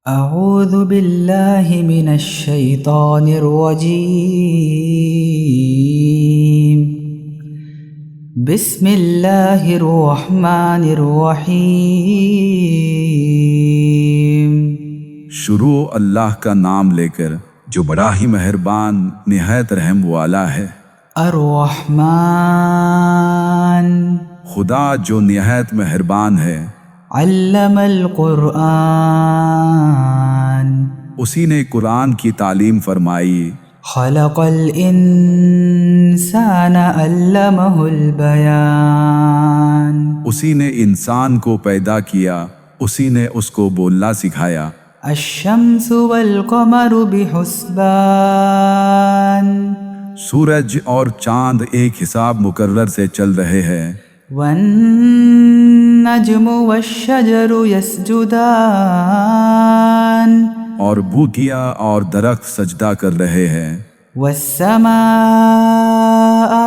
أعوذ بالله من الشيطان الرجيم. بسم الله الرحمن الرحيم. شروع اللہ کا نام لے کر جو بڑا ہی مہربان نہایت رحم والا ہے۔ الرحمن خدا جو نہایت مہربان ہے، علم القرآن اسی نے قرآن کی تعلیم فرمائی۔ خلق الانسان علمہ البیان اسی نے انسان کو پیدا کیا، اسی نے اس کو بولنا سکھایا۔ الشمس والقمر بحسبان سورج اور چاند ایک حساب مقرر سے چل رہے ہیں۔ والنجم والشجر يسجدان اور بوٹیاں اور درخت سجدہ کر رہے ہیں۔ والسماء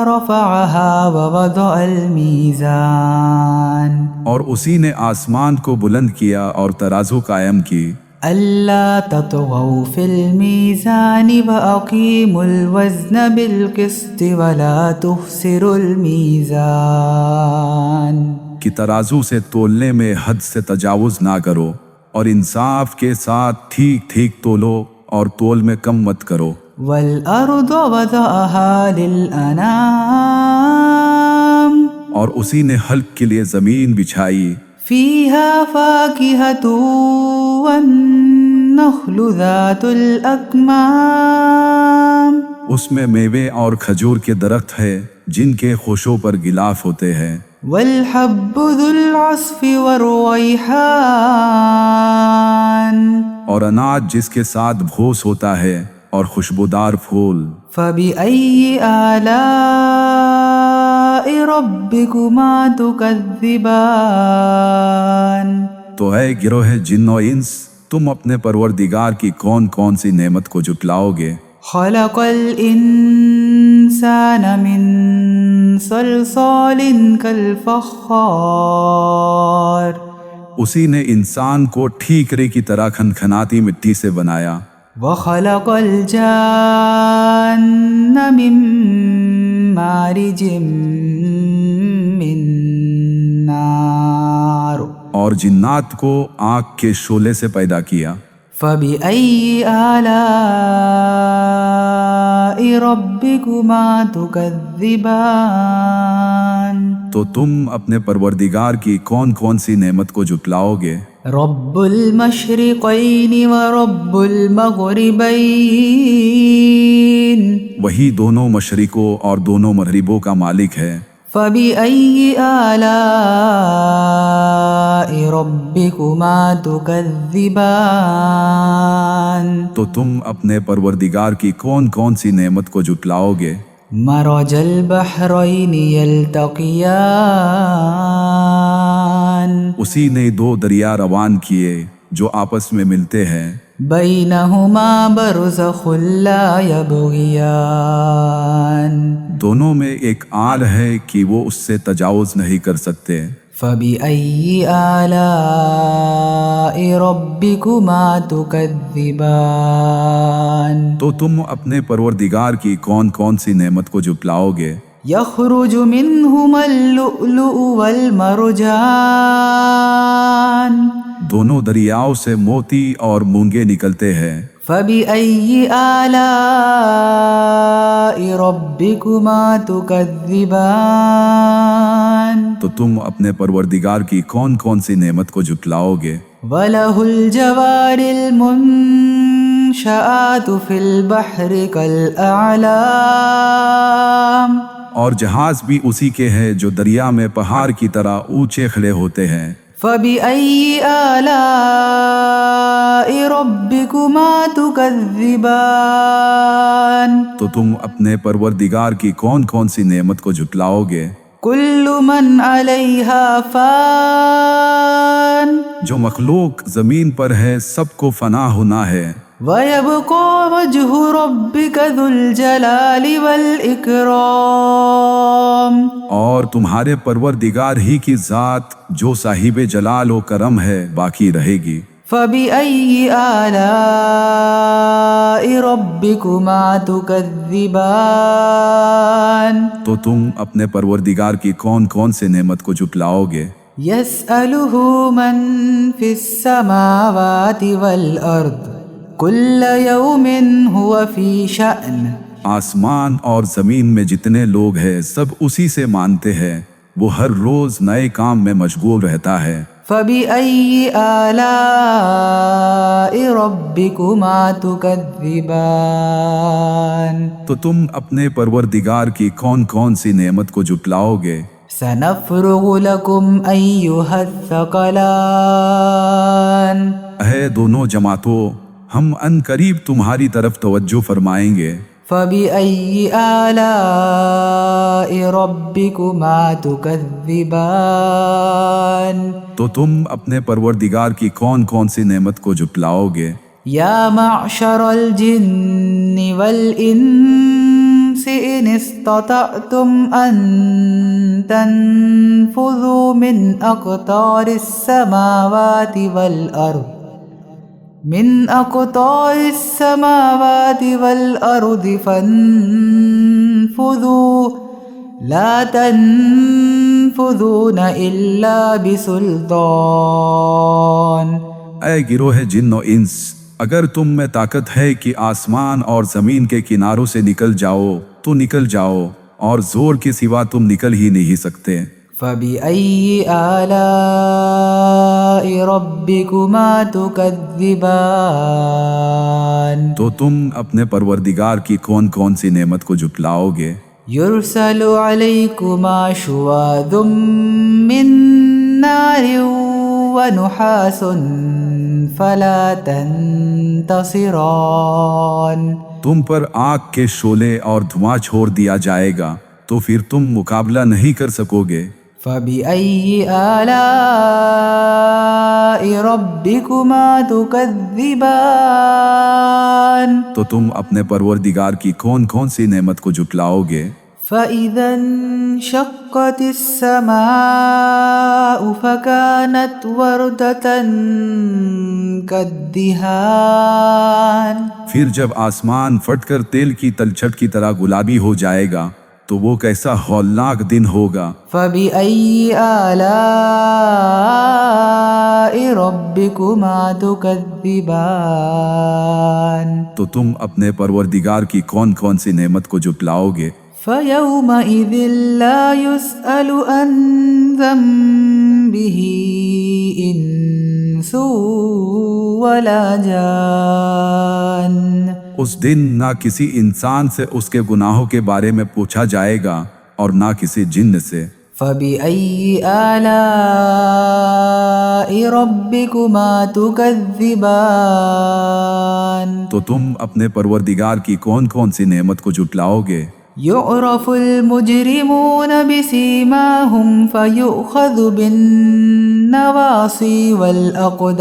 رفعها ووضع الميزان اور اسی نے آسمان کو بلند کیا اور ترازو قائم کی۔ ألا تطغوا في الميزان وأقيموا الوزن بالقسط ولا تخسروا الميزان کہ ترازو سے تولنے میں حد سے تجاوز نہ کرو، اور انصاف کے ساتھ ٹھیک ٹھیک تولو، اور تول میں کم مت کرو۔ والأرض وضعها للأنام اور اسی نے حلق کے لیے زمین بچھائی۔ فيها فاكهة والنخل ذات الأكمام اس میں میوے اور کھجور کے درخت ہے جن کے خوشوں پر غلاف ہوتے ہیں۔ والحب ذو العصف والريحان اور اناج جس کے ساتھ بھوس ہوتا ہے اور خوشبودار پھول۔ فبأي آلاء ربكما تكذبان تو اے گروہ جن و انس، تم اپنے پروردگار کی کون کون سی نعمت کو جھٹلاؤ گے؟ خلق الإنسان من صلصال كالفخار اسی نے انسان کو ٹھیکرے کی طرح کھنکھناتی مٹی سے بنایا۔ وخلق الجان من مارج من نار اور جنات کو آگ کے شعلے سے پیدا کیا۔ فبأي آلاء ربكما تكذبان تو تم اپنے پروردگار کی کون کون سی نعمت کو جھٹلاؤ گے؟ رب المشرقين ورب المغربين وہی دونوں مشرقوں اور دونوں مغربوں کا مالک ہے۔ فبأي آلاء ربكما تكذبان تو تم اپنے پروردگار کی کون کون سی نعمت کو جھٹلاؤ گے؟ مرج البحرين يلتقيان اسی نے دو دریا روان کیے جو آپس میں ملتے ہیں۔ بينهما برزخ لا يبغيان دونوں میں ایک آل ہے کہ وہ اس سے تجاوز نہیں کر سکتے۔ فبأي آلاء ربكما تكذبان تو تم اپنے پروردگار کی کون کون سی نعمت کو جھٹلاؤ گے؟ يخرج منهما اللؤلؤ والمرجان دونوں دریاؤں سے موتی اور مونگے نکلتے ہیں۔ فبأي آلاء ربكما تكذبان تو تم اپنے پروردگار کی کون کون سی نعمت کو جھٹلاؤ گے؟ وله الجوار المنشآت في البحر كالأعلام اور جہاز بھی اسی کے ہیں جو دریا میں پہاڑ کی طرح اونچے کھڑے ہوتے ہیں۔ فبأي آلاء ربكما تكذبان تو تم اپنے پروردگار کی کون کون سی نعمت کو جھٹلاؤ گے؟ كل من عليها فان جو مخلوق زمین پر ہے سب کو فنا ہونا ہے۔ ويبقى وجه ربك ذو الجلال والإكرام اور تمہارے پروردگار ہی کی ذات جو صاحب جلال و کرم ہے باقی رہے گی۔ فبأي آلاء ربكما تكذبان تو تم اپنے پروردگار کی کون کون سے نعمت کو جھٹلاؤ گے؟ يسأله من في السماوات والأرض كل يوم هو في شأن آسمان اور زمین میں جتنے لوگ ہیں سب اسی سے مانتے ہیں، وہ ہر روز نئے کام میں مشغول رہتا ہے۔ فبأي آلاء ربكما تكذبان تو تم اپنے پروردگار کی کون کون سی نعمت کو جھٹلاؤ گے؟ سنفرغ لكم أيها الثقلان اے دونوں جماعتوں، ہم ان قریب تمہاری طرف توجہ فرمائیں گے۔ فبأي آلاء ربكما تكذبان تو تم اپنے پروردگار کی کون کون سی نعمت کو جھٹلاؤ گے؟ يا معشر الجن والإنس إن استطعتم أن تنفذوا من أقطار السماوات والأرض فانفذوا لا تنفذون إلا بسلطان اے گروہ جن و انس، اگر تم میں طاقت ہے کہ آسمان اور زمین کے کناروں سے نکل جاؤ تو نکل جاؤ، اور زور کے سوا تم نکل ہی نہیں سکتے۔ فبأي آلاء ربكما تكذبان تو تم اپنے پروردگار کی کون کون سی نعمت کو جھٹلاؤ گے؟ يرسل عليكما شواظ من نار ونحاس فلا تنتصران تم پر آگ کے شعلے اور دھواں چھوڑ دیا جائے گا تو پھر تم مقابلہ نہیں کر سکو گے۔ فبأي آلاء ربكما تكذبان تو تم اپنے پروردگار کی کون کون سی نعمت کو جھٹلاؤ گے؟ فإذا انشقت السماء فكانت وردة كالدهان پھر جب آسمان پھٹ کر تیل کی تلچھٹ کی طرح گلابی ہو جائے گا تو وہ کیسا ہولناک دن ہوگا۔ فبأي آلاء ربكما تكذبان تو تم اپنے پروردگار کی کون کون سی نعمت کو جھٹلاؤ گے؟ فيومئذ لا يسأل عن ذنبه إنس ولا جان اس دن نہ کسی انسان سے اس کے گناہوں کے بارے میں پوچھا جائے گا اور نہ کسی جن سے۔ فبأي آلاء ربكما تكذبان تو تم اپنے پروردگار کی کون کون سی نعمت کو جھٹلاؤ گے؟ يعرف المجرمون بسيماهم فيؤخذ بالنواصي والأقدام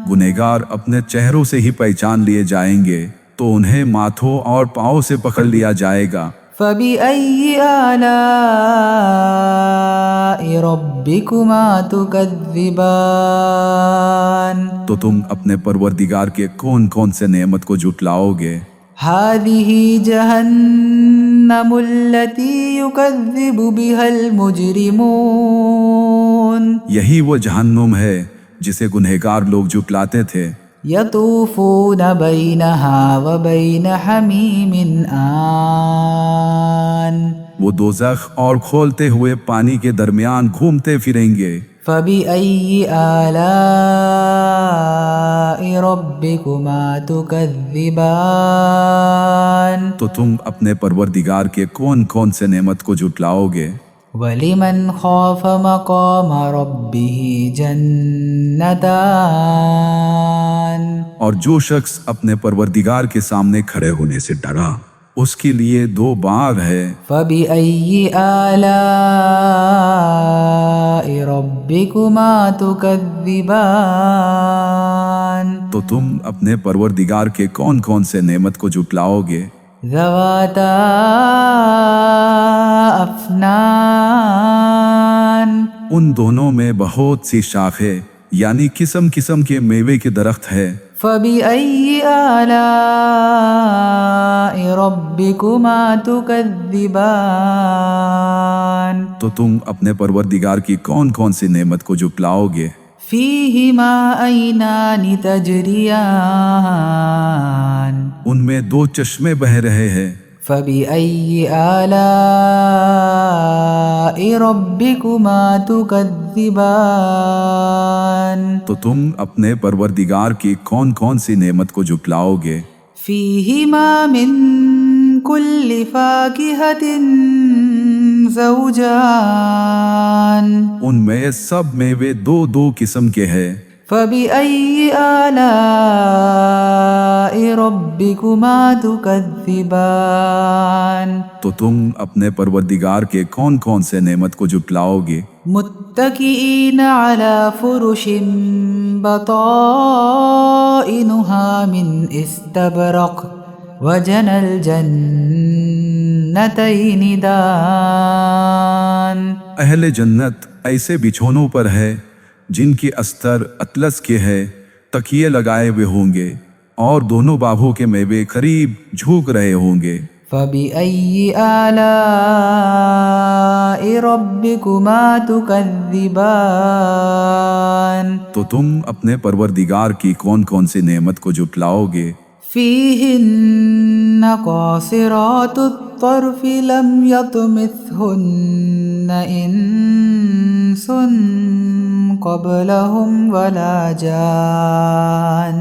گنہگار اپنے چہروں سے ہی پہچان لیے جائیں گے تو انہیں ماتھوں اور پاؤں سے پکڑ لیا جائے گا۔ فبأي آلاء ربكما تكذبان تو تم اپنے پروردگار کے کون کون سے نعمت کو جھٹلاؤ گے؟ هذه جهنم التي يكذب بها المجرمون یہی وہ جہنم ہے جسے گنہگار لوگ جھٹلاتے تھے۔ يطوفون بينها وبين حميم آن وہ دوزخ اور کھولتے ہوئے پانی کے درمیان گھومتے پھریں گے۔ فبأي آلاء ربكما تكذبان تو تم اپنے پروردگار کے کون کون سے نعمت کو جھٹلاؤ گے؟ ولمن خاف مقام ربه جنتان اور جو شخص اپنے پروردگار کے سامنے کھڑے ہونے سے ڈرا اس کے لیے دو باغ ہے۔ فبأي آلاء ربكما تكذبان تو تم اپنے پروردگار کے کون کون سے نعمت کو جھٹلاؤ گے؟ ذواتا افنان ان دونوں میں بہت سی شاخیں یعنی قسم قسم کے میوے کے درخت ہے۔ فبأي آلاء ربكما تكذبان تو تم اپنے پروردگار کی کون کون سی نعمت کو جھٹلاؤ گے؟ فيهما عينان تجريان ان میں دو چشمے بہ رہے ہیں۔ فبأي آلاء ربكما تكذبان تو تم اپنے پروردگار کی کون کون سی نعمت کو جھٹلاؤ گے؟ فيهما من كل فاكهة زوجان ان میں سب میوے دو دو قسم کے ہیں۔ فبأي آلاء ربكما تكذبان تو تم اپنے پروردگار کے کون کون سے نعمت کو جھٹلاؤ گے؟ متكئين على فرش بطائنها من استبرق وجنى الجنتين دان اہل جنت ایسے بچھونوں پر ہے جن کی استر اطلس کے ہے، تکیے لگائے ہوئے ہوں گے اور دونوں باغوں کے میوے قریب جھوک رہے ہوں گے۔ فبأي آلاء ربكما تكذبان تو تم اپنے پروردگار کی کون کون سی نعمت کو جھٹلاؤ گے؟ فيهن قاصرات الطرف لم يطمثهن إنس قبلهم ولا جان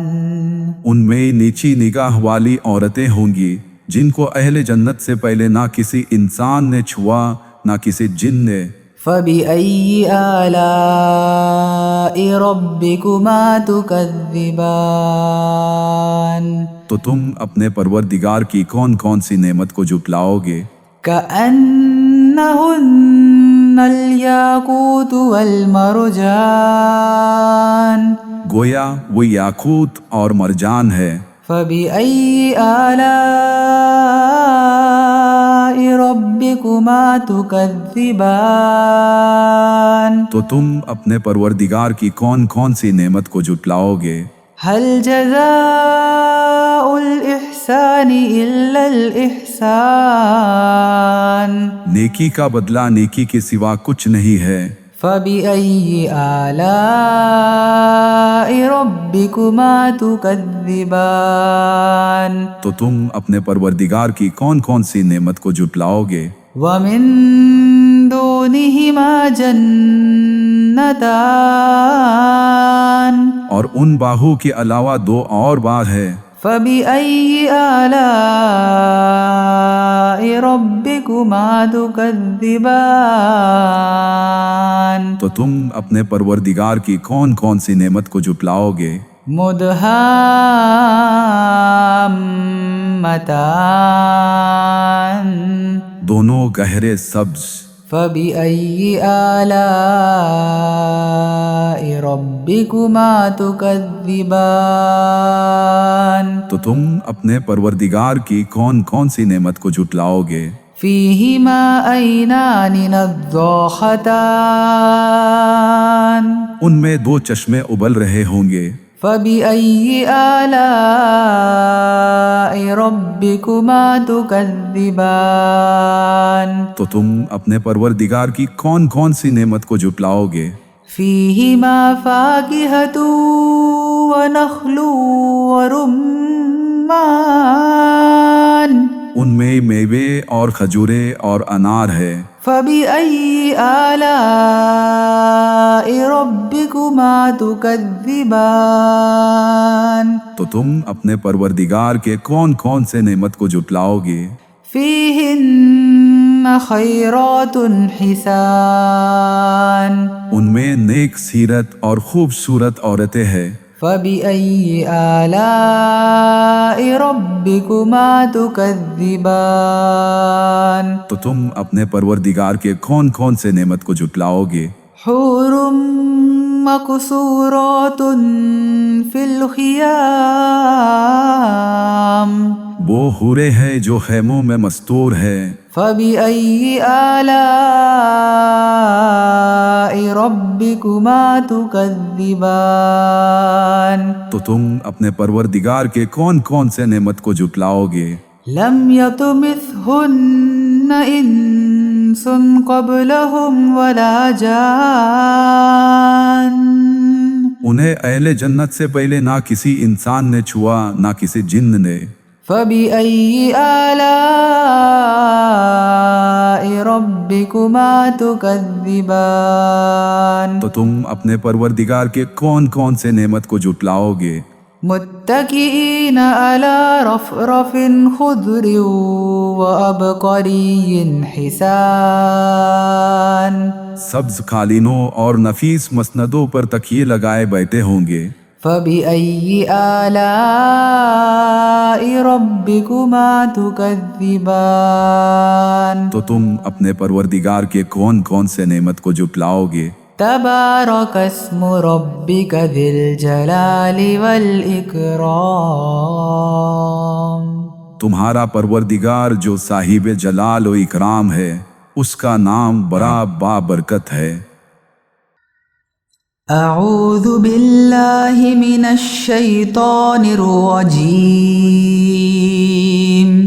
ان میں نیچی نگاہ والی عورتیں ہوں گی جن کو اہل جنت سے پہلے نہ کسی انسان نے چھوا نہ کسی جن نے۔ فبأي آلاء ربكما تكذبان تو تم اپنے پروردگار کی کون کون سی نعمت کو جھٹلاؤ گے؟ كأنهن الياقوت والمرجان گویا وہ یاقوت اور مرجان ہے۔ فبأي آلاء ربكما تكذبان تو تم اپنے پروردگار کی کون کون سی نعمت کو جھٹلاؤ گے؟ هل جزاء الإحسان إلا الإحسان نیکی کا بدلہ نیکی کے سوا کچھ نہیں ہے۔ فبأي آلاء ربكما تكذبان تو تم اپنے پروردگار کی کون کون سی نعمت کو جھٹلاؤ گے؟ ومن دونهما جنتان اور ان باہوں کے علاوہ دو اور باغ ہے۔ فبأي آلاء ربكما تكذبان تو تم اپنے پروردگار کی کون کون سی نعمت کو جھٹلاؤ گے؟ مدہامتان دونوں گہرے سبز۔ فبأي آلاء ربكما تكذبان تو تم اپنے پروردگار کی کون کون سی نعمت کو جھٹلاؤ گے؟ فيهما عينان نضاختان ان میں دو چشمے ابل رہے ہوں گے۔ فبأي آلاء ربكما تكذبان تو تم اپنے پروردگار کی کون کون سی نعمت کو جھٹلاؤ گے؟ فيهما فاكهة ونخل ورمان ان میں میوے اور کھجورے اور انار ہے۔ فبأي آلاء ربكما تكذبان تو تم اپنے پروردگار کے کون کون سے نعمت کو جھٹلاؤ گے؟ فيهن خيرات حسان ان میں نیک سیرت اور خوبصورت عورتیں ہیں۔ فبأي آلاء ربكما تكذبان تو تم اپنے پروردگار کے کون کون سے نعمت کو جھٹلاؤ گے؟ حور مقصورات في الخيام وہ حورے ہیں جو خیموں میں مستور ہے۔ فبأي آلاء ربكما تكذبان تو تم اپنے پروردگار کے کون کون سے نعمت کو جھٹلاؤ گے؟ لم يطمثهن انس قبلهم ولا جان انہیں اہل جنت سے پہلے نہ کسی انسان نے چھوا نہ کسی جن نے۔ فبأي آلاء ربكما تكذبان تو تم اپنے پروردگار کے کون کون سے نعمت کو جھٹلاؤ گے؟ متكئين على رفرف خضر وعبقري حسان سبز قالینوں اور نفیس مسندوں پر تکیے لگائے بیٹھے ہوں گے۔ فبأي آلاء ربكما تكذبان تو تم اپنے پروردگار کے کون کون سے نعمت کو جھٹلاؤ گے؟ تبارك اسم ربك ذي الجلال والإكرام تمہارا پروردگار جو صاحب جلال و اکرام ہے، اس کا نام بڑا بابرکت ہے۔ اعوذ باللہ من الشیطان الرجیم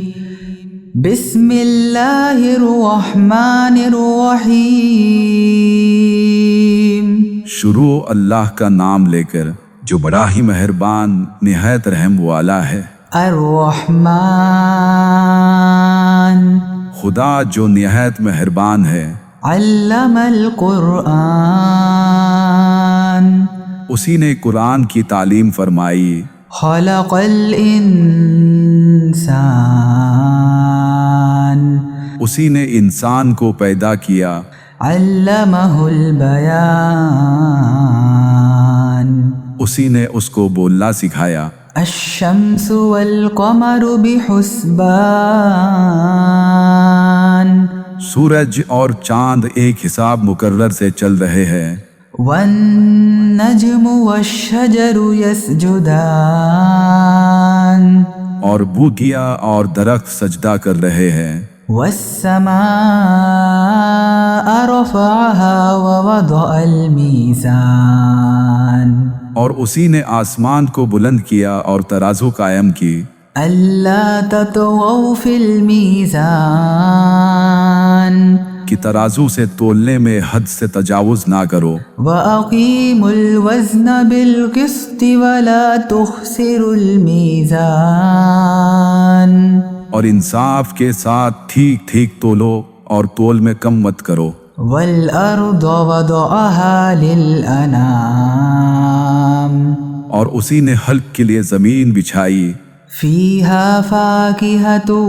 بسم اللہ الرحمن الرحیم۔ شروع اللہ کا نام لے کر جو بڑا ہی مہربان نہایت رحم والا ہے۔ الرحمن خدا جو نہایت مہربان ہے۔ علم القرآن اسی نے قرآن کی تعلیم فرمائی۔ خلق الانسان اسی نے انسان کو پیدا کیا۔ علمہ البیان اسی نے اس کو بولنا سکھایا۔ الشمس والقمر بحسبان سورج اور چاند ایک حساب مقرر سے چل رہے ہیں۔ والنجم والشجر يسجدان اور بوٹیاں اور درخت سجدہ کر رہے ہیں۔ والسماء رفعها ووضع الميزان اور اسی نے آسمان کو بلند کیا اور ترازو قائم کی۔ ألا تطغوا في الميزان کہ ترازو سے تولنے میں حد سے تجاوز نہ کرو۔ وأقيموا الوزن بالقسط ولا تخسروا الميزان اور انصاف کے ساتھ ٹھیک ٹھیک تولو اور تول میں کم مت کرو۔ والأرض وضعها للأنام اور اسی نے حلق کے لیے زمین بچھائی۔ فيها فاكهة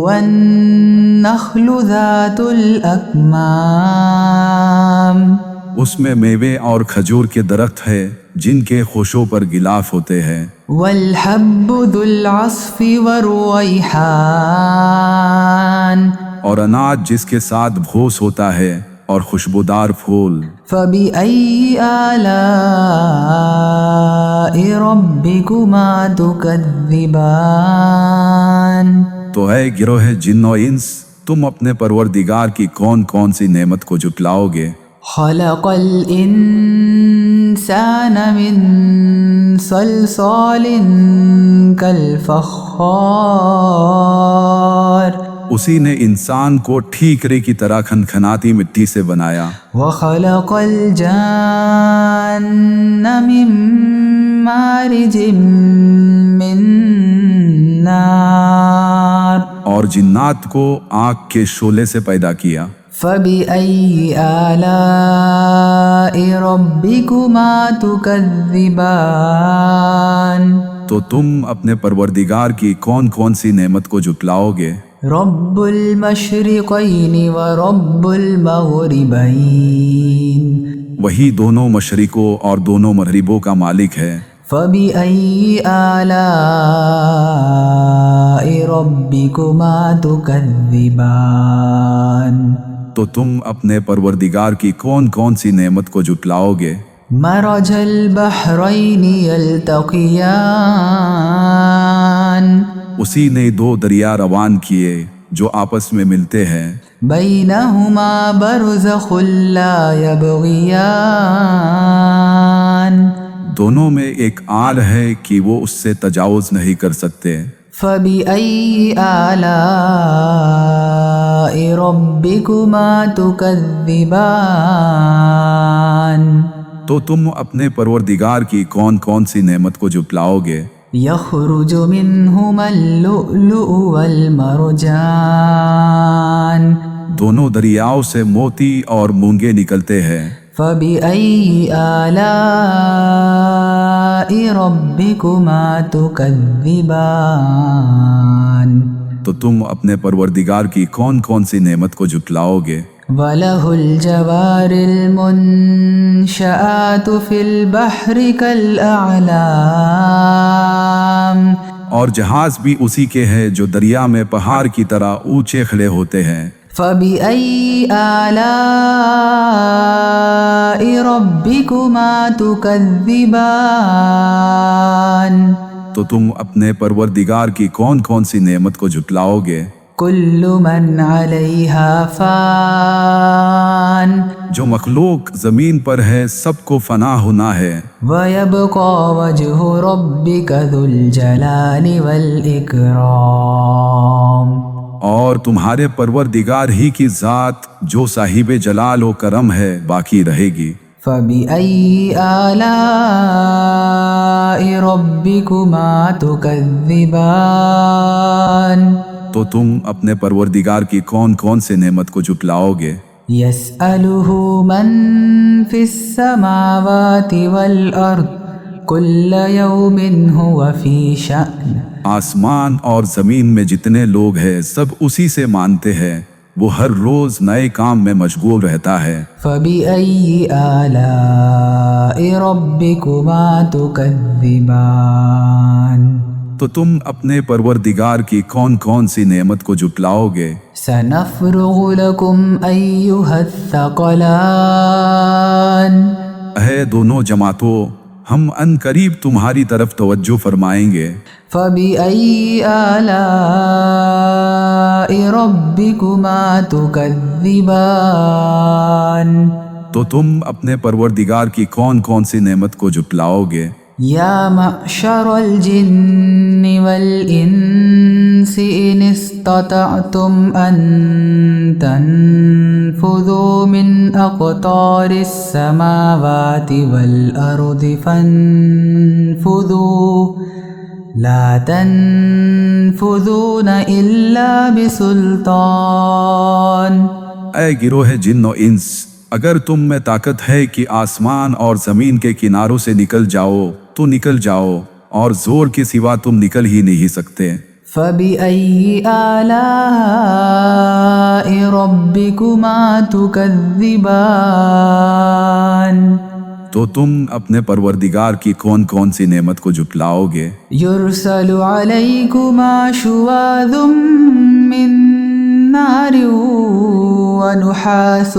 والنخل ذات الأكمام اس میں میوے اور کھجور کے درخت ہے جن کے خوشوں پر غلاف ہوتے ہیں۔ والحب ذو العصف والريحان اور اناج جس کے ساتھ بھوس ہوتا ہے اور خوشبودار پھول۔ فبأي آلاء ربكما تكذبان تو اے گروہ جن و انس، تم اپنے پروردگار کی کون کون سی نعمت کو جھٹلاؤ گے؟ خلق الانسان من صلصال كالفخار اسی نے انسان کو ٹھیکرے کی طرح کھنکھناتی مٹی سے بنایا۔ وخلق الجان من مارج من نار اور جنات کو آگ کے شعلے سے پیدا کیا۔ فبأي آلاء ربكما تكذبان تو تم اپنے پروردگار کی کون کون سی نعمت کو جھٹلاؤ گے؟ رب المشرقین ورب المغربین وہی دونوں مشرقوں اور دونوں مغربوں کا مالک ہے۔ فبأي آلاء ربكما تكذبان تو تم اپنے پروردگار کی کون کون سی نعمت کو جھٹلاؤ گے؟ مرج البحرین یلتقیان اسی نے دو دریا روان کیے جو آپس میں ملتے ہیں۔ بینہما برزخ لا یبغیان دونوں میں ایک آڑ ہے کہ وہ اس سے تجاوز نہیں کر سکتے۔ فَبِأَيِّ آلَاءِ رَبِّكُمَا تُكَذِّبَانِ تو تم اپنے پروردگار کی کون کون سی نعمت کو جھٹلاؤ گے؟ يخرج منهما اللؤلؤ والمرجان دونوں دریاؤں سے موتی اور مونگے نکلتے ہیں۔ فَبِأَيِّ آلَاءِ رَبِّكُمَا تُكَذِّبَانِ تو تم اپنے پروردگار کی کون کون سی نعمت کو جھٹلاؤ گے؟ وَلَهُ الْجَوَارِ الْمُنشَآتُ فِي الْبَحْرِ كَالْأَعْلَامِ اور جہاز بھی اسی کے ہیں جو دریا میں پہاڑ کی طرح اونچے کھڑے ہوتے ہیں۔ فَبِأَيِّ آلَاءِ رَبِّكُمَا تُكَذِّبَانِ تو تم اپنے پروردگار کی کون کون سی نعمت کو جھٹلاؤ گے؟ كُلُّ مَنْ عَلَيْهَا فَانٍ جو مخلوق زمین پر ہے سب کو فنا ہونا ہے۔ وَيَبْقَى وَجْهُ رَبِّكَ ذُو الْجَلَالِ وَالْإِكْرَامِ اور تمہارے پروردگار ہی کی ذات جو صاحب جلال و کرم ہے باقی رہے گی۔ فَبِأَيِّ آلَاءِ رَبِّكُمَا تُكَذِّبَانِ تو تم اپنے پروردگار کی کون کون سے نعمت کو جھٹلاؤ گے؟ يَسْأَلُهُ مَن فِي السَّمَاوَاتِ وَالْأَرْضِ كُلَّ يَوْمٍ هُوَ فِي شَأْنٍ آسمان اور زمین میں جتنے لوگ ہیں سب اسی سے مانتے ہیں، وہ ہر روز نئے کام میں مشغول رہتا ہے۔ فَبِأَيِّ آلَاءِ رَبِّكُمَا تُكَذِّبَانِ تو تم اپنے پروردگار کی کون کون سی نعمت کو جھٹلاؤ گے؟ سَنَفْرُغُ لَكُمْ أَيُّهَا الثَّقَلَانِ اے دونوں جماعتوں، ہم ان قریب تمہاری طرف توجہ فرمائیں گے۔ فَبِأَيِّ آلَاءِ رَبِّكُمَا تُكَذِّبَانِ تو تم اپنے پروردگار کی کون کون سی نعمت کو جھٹلاؤ گے؟ یا معشر الجن والانس ان استطعتم ان تنفذوا من اقطار السماوات والارض فانفذوا لا تنفذون الا بسلطان۔ اے گروہ جن و انس، اگر تم میں طاقت ہے کہ آسمان اور زمین کے کناروں سے نکل جاؤ تو نکل جاؤ، اور زور کے سوا تم نکل ہی نہیں سکتے۔ فَبِأَيِّ آلَاءِ رَبِّكُمَا تُكَذِّبَانِ تو تم اپنے پروردگار کی کون کون سی نعمت کو جھٹلاؤ گے؟ يُرْسَلُ عَلَيْكُمَا شُوَاظٌ مِّن نَّارٍ وَنُحَاسٌ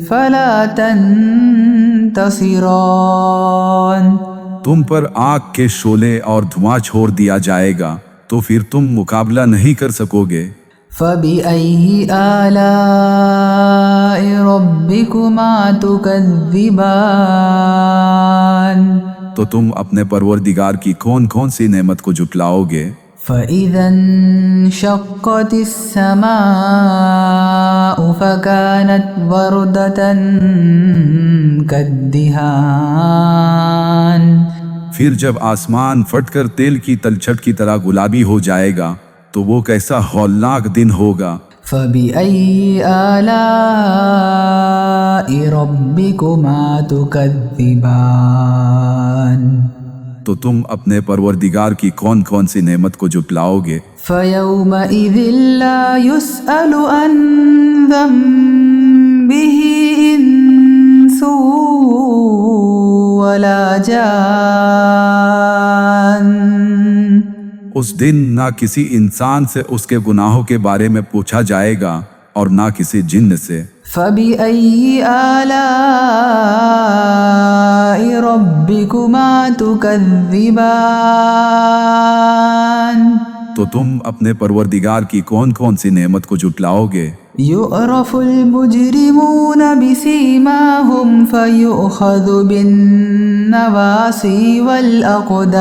فَلَا تَنتَصِرَانِ تم پر آگ کے شعلے اور دھواں چھوڑ دیا جائے گا تو پھر تم مقابلہ نہیں کر سکو گے۔ فَبِأَيِّ آلَاءِ رَبِّكُمَا تُكَذِّبَانِ تو تم اپنے پروردگار کی کون کون سی نعمت کو جھٹلاؤ گے؟ فَإِذَا انشَقَّتِ السَّمَاءُ فَكَانَتْ وَرْدَةً كَالدِّهَانِ پھر جب آسمان پھٹ کر تیل کی تلچھٹ کی طرح گلابی ہو جائے گا تو وہ کیسا ہولناک دن ہوگا۔ فَبِأَيِّ آلَاءِ رَبِّكُمَا تُكَذِّبَانِ تو تم اپنے پروردگار کی کون کون سی نعمت کو جھٹلاؤ گے؟ فَيَوْمَئِذٍ لَا يُسْأَلُ عَنْ ذَنبِهِ إِنسٌ وَلَا جَانٌ اس دن نہ کسی انسان سے اس کے گناہوں کے بارے میں پوچھا جائے گا اور نہ کسی جن سے۔ فَبِأَيِّ آلَاءِ رَبِّكُمَا تُكَذِّبَانِ تو تم اپنے پروردگار کی کون کون سی نعمت کو جھٹلاؤ گے؟ يعرف المجرمون بسيماهم فيؤخذ بالنواصي والأقدام.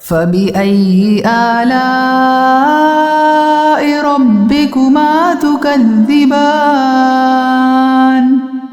فبأي آلاء ربكما تكذبان.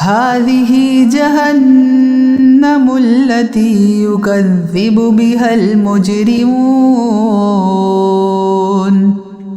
هذه جهنم التي يكذب بها المجرمون.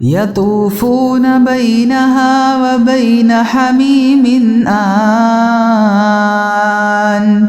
يطوفون بينها وبين حميم آن.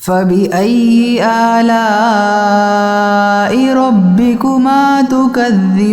فبأي آلاء ربكما تكذبان.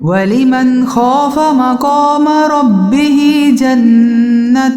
ولمن خاف مقام ربه جنتان.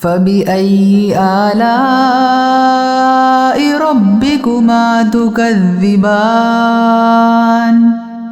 فبأي آلاء ربكما تكذبان.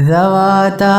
ذواتا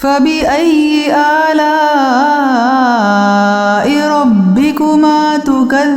فبأي آلاء ربكما تكذبان.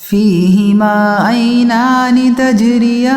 فيهما عينان تجريان.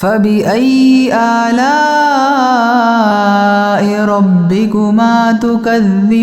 فبأي آلاء ربكما تكذبان.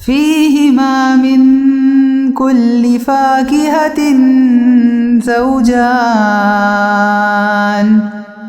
فيهما من كل فاكهة زوجان.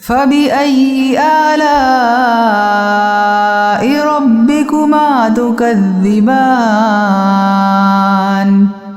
فبأي آلاء ربكما تكذبان.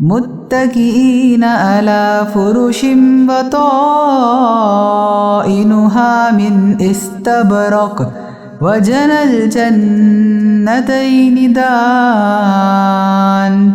متكئين على فرش بطائنها من استبرق وجنى الجنتين دان.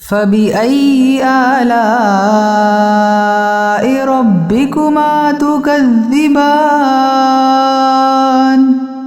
فبأي آلاء ربكما تكذبان.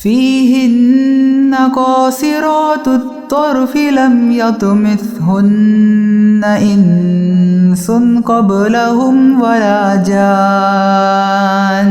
فيهن قاصرات الطرف لم يطمثهن إنس قبلهم ولا جان.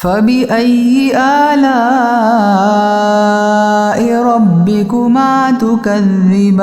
فبأي آلاء ربكما تكذبان.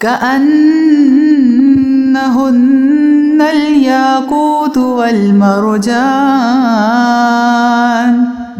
كأنهن الياقوت والمرجان.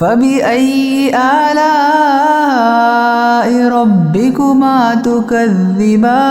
فبأي آلاء ربكما تكذبان.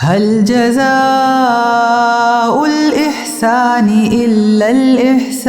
هل جزاء الإحسان إلا الإحسان.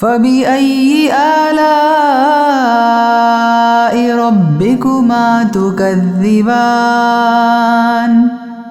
فبأي آلاء ربكما تكذبان.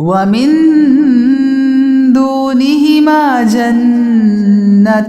ومن دونهما جنتان.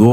2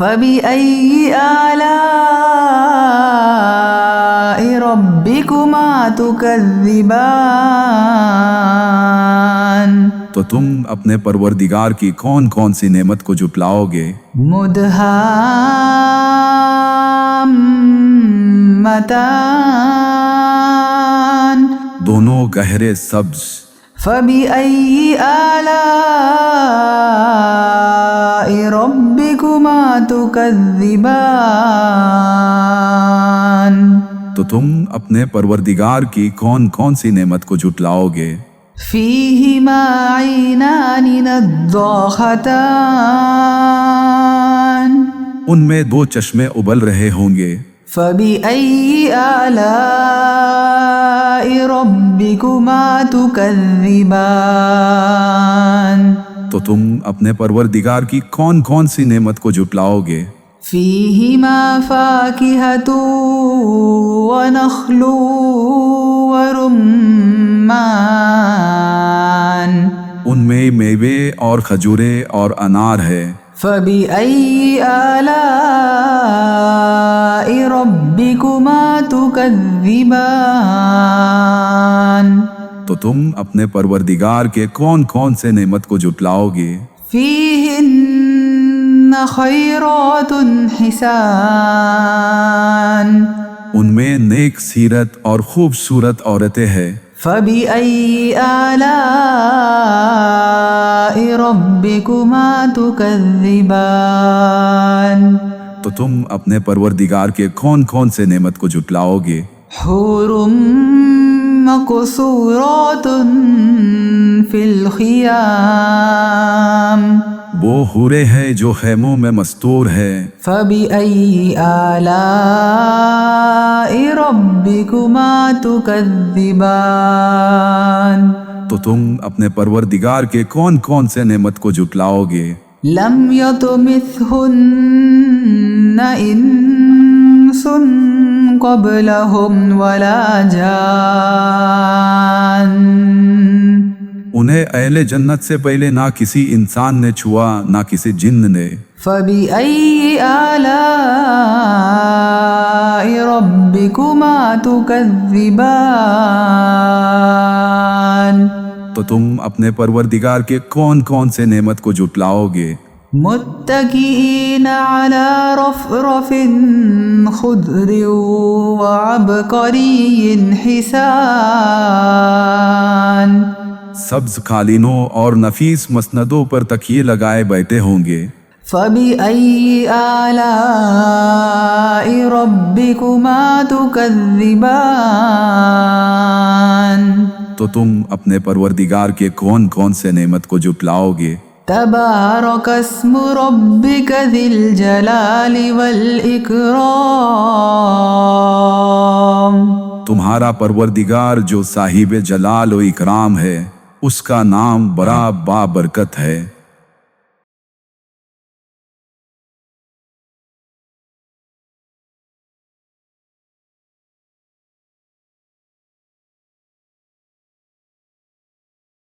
فبأي آلاء ربكما تكذبان تو تم اپنے پروردگار کی کون کون سی نعمت کو جھٹلاؤ گے؟ مدہامتان دونوں گہرے سبز۔ فبأي آلاء ربكما تكذبان تو تم اپنے پروردگار کی کون کون سی نعمت کو جھٹلاؤ گے؟ فيهما عينان نضاختان ان میں دو چشمے ابل رہے ہوں گے۔ فبأي آلاء ربكما تكذبان تو تم اپنے پروردگار کی کون کون سی نعمت کو جھٹلاؤ گے؟ فيهما فاكهة ونخل ورمان ان میں میوے اور کھجورے اور انار ہے۔ فبأي آلاء ربكما تكذبان تو تم اپنے پروردگار کے کون کون سے نعمت کو جھٹلاؤ گے؟ فيهن خيرات حسان ان میں نیک سیرت اور خوبصورت عورتیں ہیں۔ فبأي آلاء ربكما تكذبان تو تم اپنے پروردگار کے کون کون سے نعمت کو جھٹلاؤ گے؟ حور مقصورات في الخيام وہ حورے ہیں جو خیموں میں مستور ہے۔ فبأي آلاء ربكما تكذبان تو تم اپنے پروردگار کے کون کون سے نعمت کو جھٹلاؤ گے؟ لم يطمثهن انس قبلهم ولا جان انہیں اہل جنت سے پہلے نہ کسی انسان نے چھوا نہ کسی جن نے۔ فبأي آلاء ربكما تكذبان تو تم اپنے پروردگار کے کون کون سے نعمت کو جھٹلاؤ گے؟ متكئين على رفرف خضر وعبقري حسان سبز قالینوں اور نفیس مسندوں پر تکیے لگائے بیٹھے ہوں گے۔ فبأي آلاء ربكما تكذبان تو تم اپنے پروردگار کے کون کون سے نعمت کو جھٹلاؤ گے؟ تبارك اسم ربك ذي الجلال والإكرام تمہارا پروردگار جو صاحب جلال و اکرام ہے، اس کا نام بڑا بابرکت ہے۔